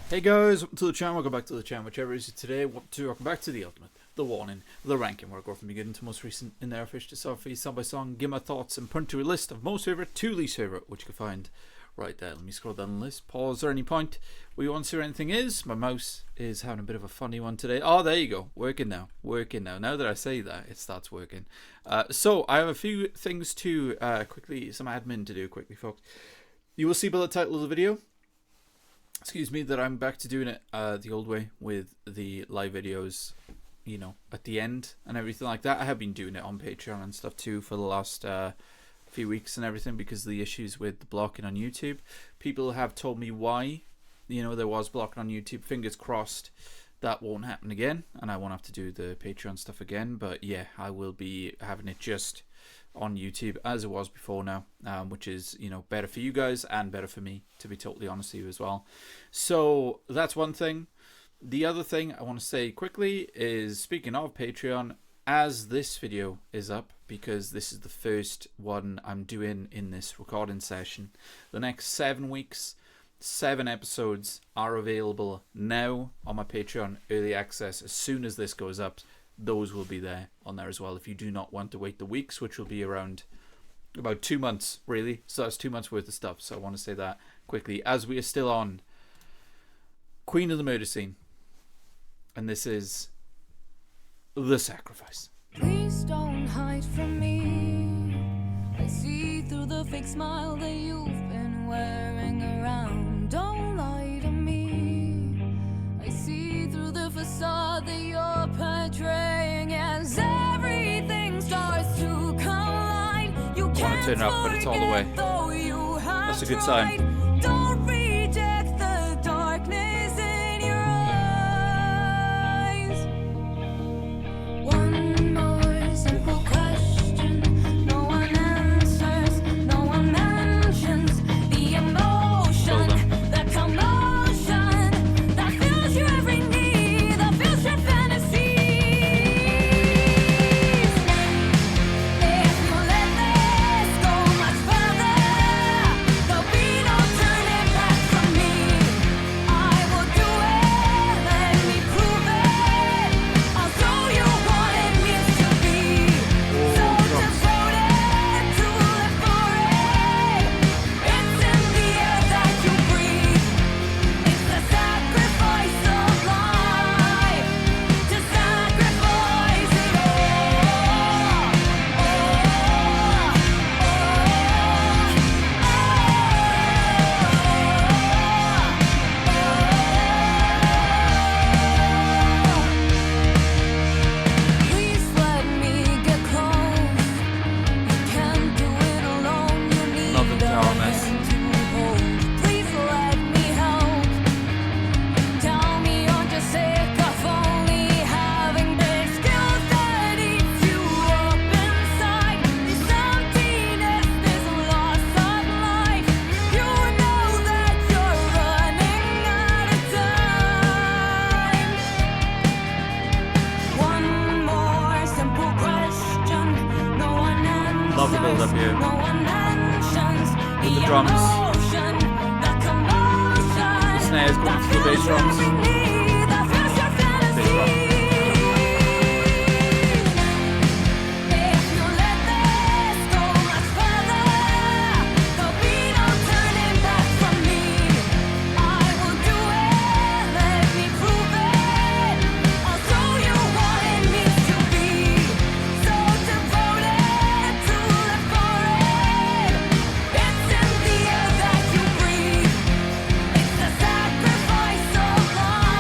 Hey guys, welcome to the channel, welcome back to the channel, whichever is it today, welcome back to the ultimate, the warning, the ranking, where I go from beginning to most recent in there, fish to selfie, song by song, give my thoughts and point to a list of most favourite to least favourite, which you can find right there. Let me scroll down the list, pause or any point where you want to see where anything is. My mouse is having a bit of a funny one today. Oh, there you go, working now. Now that I say that, it starts working. So, I have a few things to quickly, some admin to do quickly, folks. You will see by the title of the video, excuse me, that I'm back to doing it the old way with the live videos, you know, at the end and everything like that. I have been doing it on Patreon and stuff too for the last few weeks and everything because of the issues with the blocking on YouTube. People have told me why, you know, there was blocking on YouTube. Fingers crossed that won't happen again and I won't have to do the Patreon stuff again. But yeah, I will be having it just on YouTube as it was before now, which is, you know, better for you guys and better for me, to be totally honest with you as well. So that's one thing. The other thing I want to say quickly is, speaking of Patreon, as this video is up, because this is the first one I'm doing in this recording session, the next 7 weeks, 7 episodes are available now on my Patreon early access. As soon as this goes up, those will be there on there as well, if you do not want to wait the weeks, which will be around about 2 months really. So that's 2 months worth of stuff. So I want to say that quickly as we are still on Queen of the Murder Scene, and this is The Sacrifice. Please don't hide from me. I see through the fake smile that you've been wearing around. Don't lie to me. I see through the facade that you're portraying as everything starts to collide. You can't turn it up, but it's all the way. That's a good sign. Don't reject the darkness in your eyes. One more simple question, no one answers, no one mentions the emotion, the commotion that fills your every need, that fills your fantasies. If you let this go much further, there'll be no turning back from me. I will do it, let me prove it. I'll show you what it means to be so devoted to live for it. It's in the air that you breathe. It's the sacrifice of life, to sacrifice it Please let me get close. You can't do it alone. You need Nothing a to our mess. hand to hold. Please let me help. Tell me you're just sick of only having big skills that eats you up inside. This emptiness, this loss of life. You know that you're running out of time. One more simple question. No one answers. Love the build up here. No one mentions With the drums. emotion, the commotion, The snares going through the bass drums. that fills your Bass drum. fantasies. If you let this go much further, there'll be no turning back from me. I will do it, let me prove it. I'll show you what it means to be so devoted to live for it. It's in the air that you breathe. It's the sacrifice of life.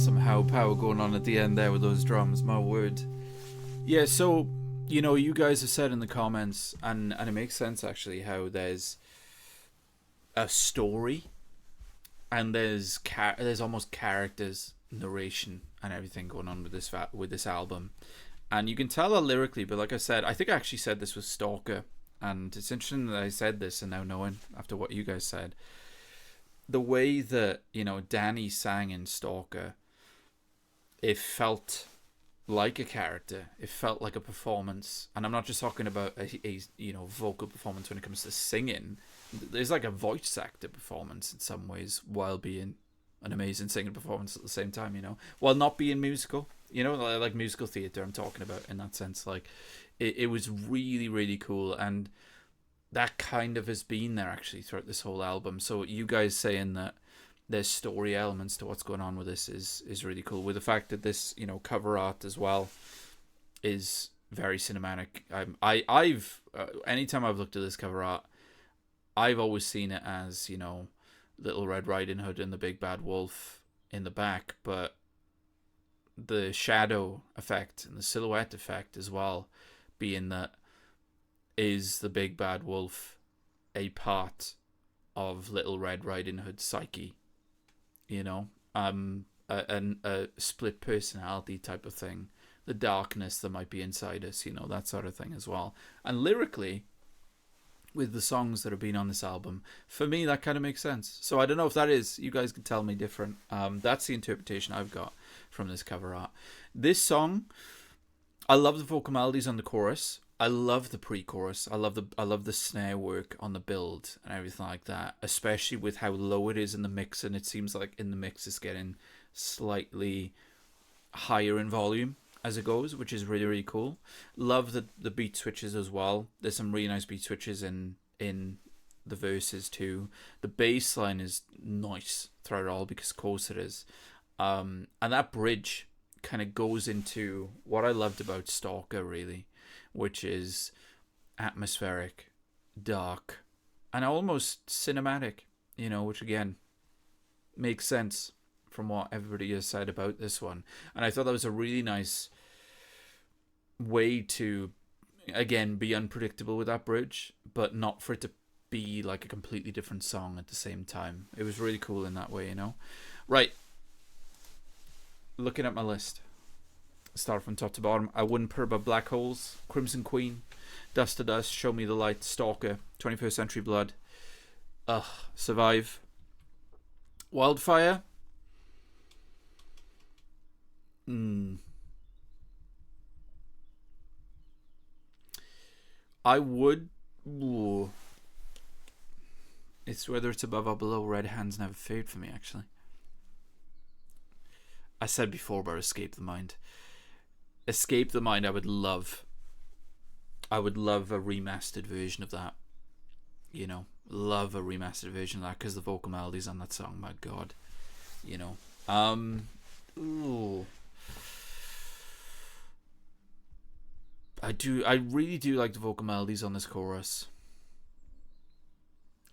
Somehow power going on at the end there with those drums, my word. Yeah, so, you guys have said in the comments, and it makes sense actually, how there's a story and there's almost characters, narration, and everything going on with this album. And you can tell that lyrically, but like I said, I think I actually said this was Stalker, and it's interesting that I said this and now knowing after what you guys said. The way that, Danny sang in Stalker, it felt like a character. It felt like a performance. And I'm not just talking about a vocal performance when it comes to singing. There's like a voice actor performance in some ways while being an amazing singing performance at the same time, while not being musical, like musical theatre I'm talking about in that sense. Like it was really, really cool, and that kind of has been there actually throughout this whole album. So you guys saying that there's story elements to what's going on with this is really cool. With the fact that this, cover art as well is very cinematic. I've anytime I've looked at this cover art, I've always seen it as, Little Red Riding Hood and the Big Bad Wolf in the back, but the shadow effect and the silhouette effect as well, being that is the Big Bad Wolf a part of Little Red Riding Hood's psyche, a split personality type of thing, the darkness that might be inside us, that sort of thing as well. And lyrically, with the songs that have been on this album, for me that kind of makes sense. So I don't know if that is, you guys can tell me different. That's the interpretation I've got from this cover art. This song, I love the vocal melodies on the chorus. I love the pre-chorus. I love the snare work on the build and everything like that, especially with how low it is in the mix, and it seems like in the mix it's getting slightly higher in volume as it goes, which is really, really cool. Love the beat switches as well. There's some really nice beat switches in the verses too. The bass line is nice throughout it all, because of course it is. And that bridge kind of goes into what I loved about Stalker, really, which is atmospheric, dark, and almost cinematic, which again makes sense from what everybody has said about this one. And I thought that was a really nice way to, again, be unpredictable with that bridge, but not for it to be like a completely different song at the same time. It was really cool in that way, Right. Looking at my list. Start from top to bottom. I Wouldn't Purr About Black Holes, Crimson Queen, Dust to Dust, Show Me the Light, Stalker, 21st Century Blood, Survive, Wildfire. I would. Ooh. It's whether it's above or below Red Hands Never Fade for me, actually. I said before about Escape the Mind. Escape the Mind, I would love a remastered version of that. Love a remastered version of that, because the vocal melodies on that song, my god. Ooh. I really do like the vocal melodies on this chorus.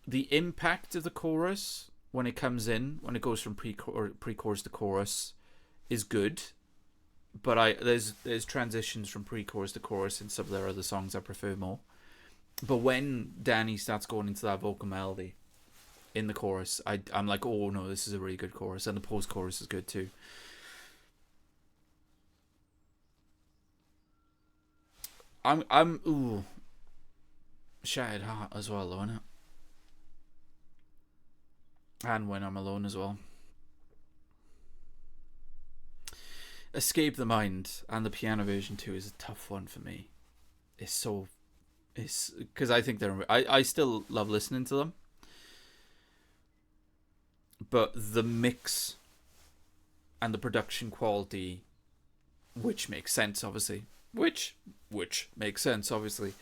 The impact of the chorus when it comes in, when it goes from pre-chorus to chorus, is good. But there's transitions from pre-chorus to chorus in some of their other songs I prefer more. But when Danny starts going into that vocal melody in the chorus, I'm like, oh no, this is a really good chorus, and the post-chorus is good too. I'm Shattered Heart as well, though, innit? And When I'm Alone as well. Escape the Mind and the piano version too is a tough one for me. It's because I think I still love listening to them, but the mix and the production quality, which makes sense obviously, which makes sense obviously,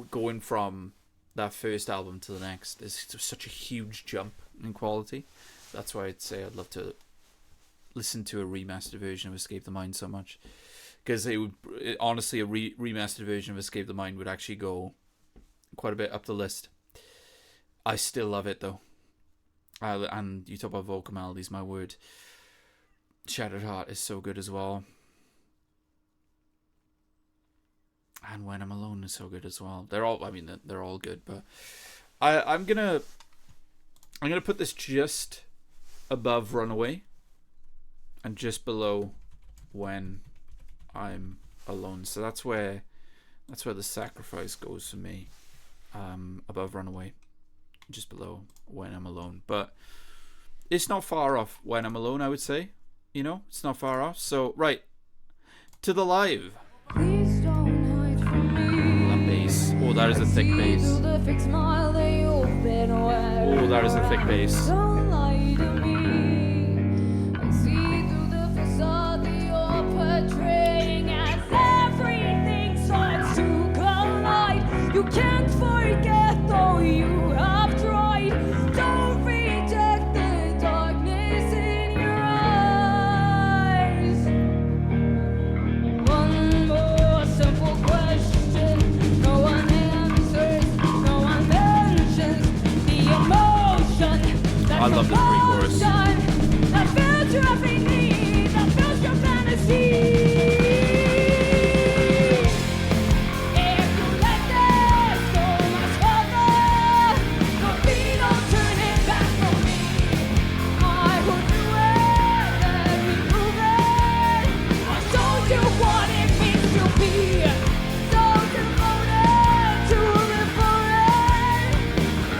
going from that first album to the next is such a huge jump in quality. That's why I'd say I'd love to listen to a remastered version of Escape the Mind so much, because honestly a remastered version of Escape the Mind would actually go quite a bit up the list. I still love it though. And you talk about vocal melodies, my word. Shattered Heart is so good as well. And When I'm Alone is so good as well. They're all good, but I'm gonna put this just above Runaway and just below When I'm Alone. So that's where the Sacrifice goes for me. Above Runaway, just below When I'm Alone. But it's not far off When I'm Alone, I would say. It's not far off. So, right, to the live. Please don't hide from me. That bass. Oh, that is a thick bass. See through the fake smile that you've been wearing. Oh, that is a thick bass. Don't lie to me. I see through the facade that you're portraying as everything starts to collide. You can't forget though you have tried. Don't reject the darkness in your eyes. One more simple question. No one answers. No one mentions the emotion. I love the pre-chorus. That fills your every need. That fills your fantasy. If you let this go much further, there'll be no turning back from me. I will do it, let me prove it. I'll show you what it means to be so devoted to live for it.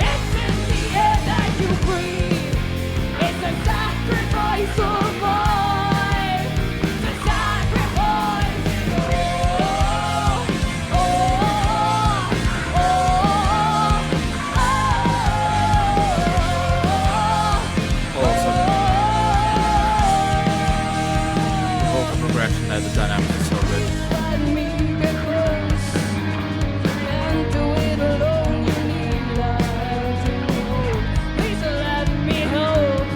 It's in the air that you breathe. It's a sacrifice of life. It's a sacrifice. Oh, oh, Awesome. The vocal progression there, the dynamic is so good. let me get close. Can't do it alone. You need love to hold. Please let me help.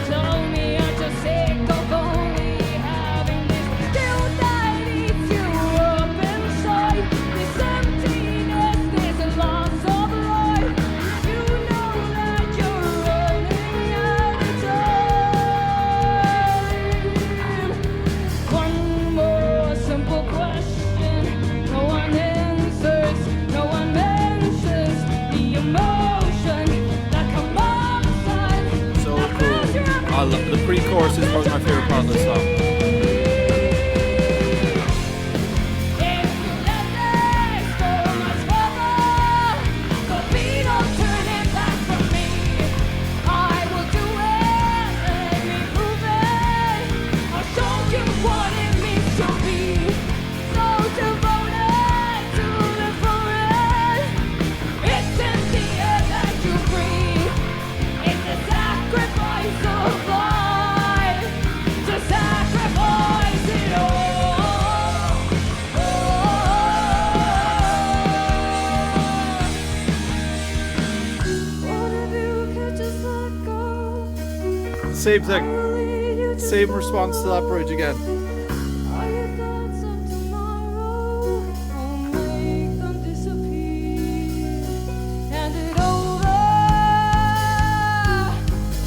Tell me I'm just sick of only having this guilt that eats you up inside. This emptiness, this loss of life. You know that you're running out of time. One more simple question. No one answers. No one mentions the emotion that comes alongside. So cool. I love the pre-chorus is probably my favorite part of the song. If you let this go much further, there'll be no turning back from me. I will do it, let me prove it. I'll show you what it means to be so devoted to live for it. It's in the air that you breathe. It's a sacrifice of life to sacrifice it all. What if you could just let go? Same thing. I'll lead you to Same response to that bridge again. all your thoughts of tomorrow. I'll make them disappear. Hand it over.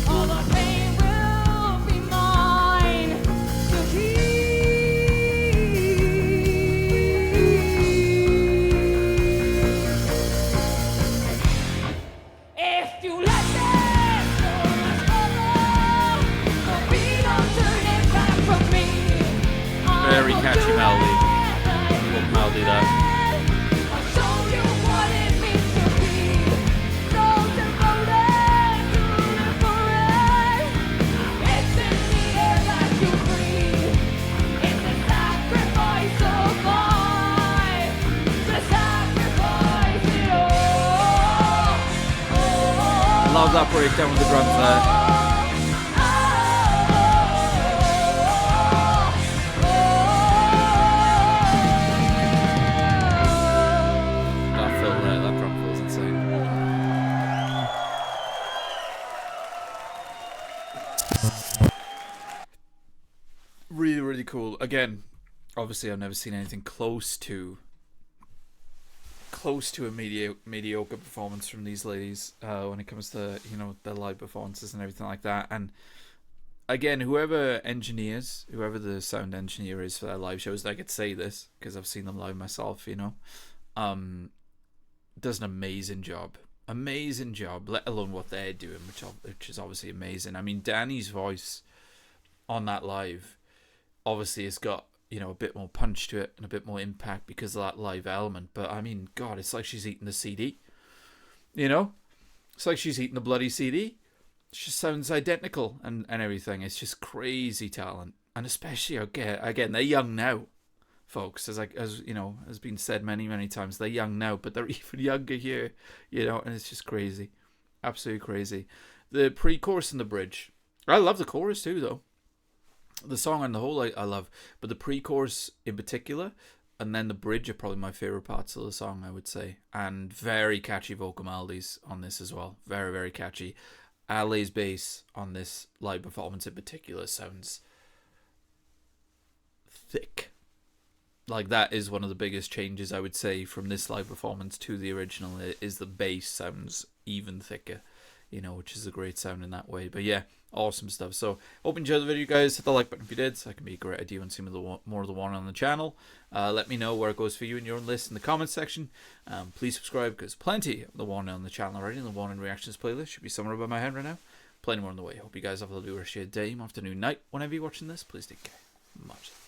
All the pain will be mine to keep. If you let this go much further, there'll be no turning back from me. Very catchy melody. Good melody there. I'll show you what it means to be so devoted to live for it. It's in the air that you breathe. It's a sacrifice of life to sacrifice it all. Love that breakdown with the drums there. That fill there, that drum fill's insane. Really, really cool. Again, obviously I've never seen anything close to a mediocre performance from these ladies when it comes to their live performances and everything like that. And again, whoever the sound engineer is for their live shows, I could say this because I've seen them live myself, does an amazing job. Amazing job, let alone what they're doing, which is obviously amazing. I mean, Danny's voice on that live obviously has got, a bit more punch to it and a bit more impact because of that live element. But I mean, God, it's like she's eating the CD. It's like she's eating the bloody CD. It just sounds identical and everything. It's just crazy talent. And especially, again, they're young now, folks. As has been said many times, they're young now, but they're even younger here, and it's just crazy. Absolutely crazy. The pre-chorus and the bridge. I love the chorus too, though. The song on the whole I love, but the pre-chorus in particular and then the bridge are probably my favourite parts of the song, I would say. And very catchy vocal melodies on this as well. Very, very catchy. Ali's bass on this live performance in particular sounds thick. Like, that is one of the biggest changes, I would say, from this live performance to the original, is the bass sounds even thicker, which is a great sound in that way. But yeah, awesome stuff. So, hope you enjoyed the video, guys. Hit the like button if you did, so that can be a great idea and see more of the one on the channel. Let me know where it goes for you in your own list in the comments section. Please subscribe, because plenty of the one on the channel already, and the one in reactions playlist should be somewhere above my head right now. Plenty more on the way. Hope you guys have a lovely rest of your day, afternoon, night, whenever you're watching this. Please take care. Much love.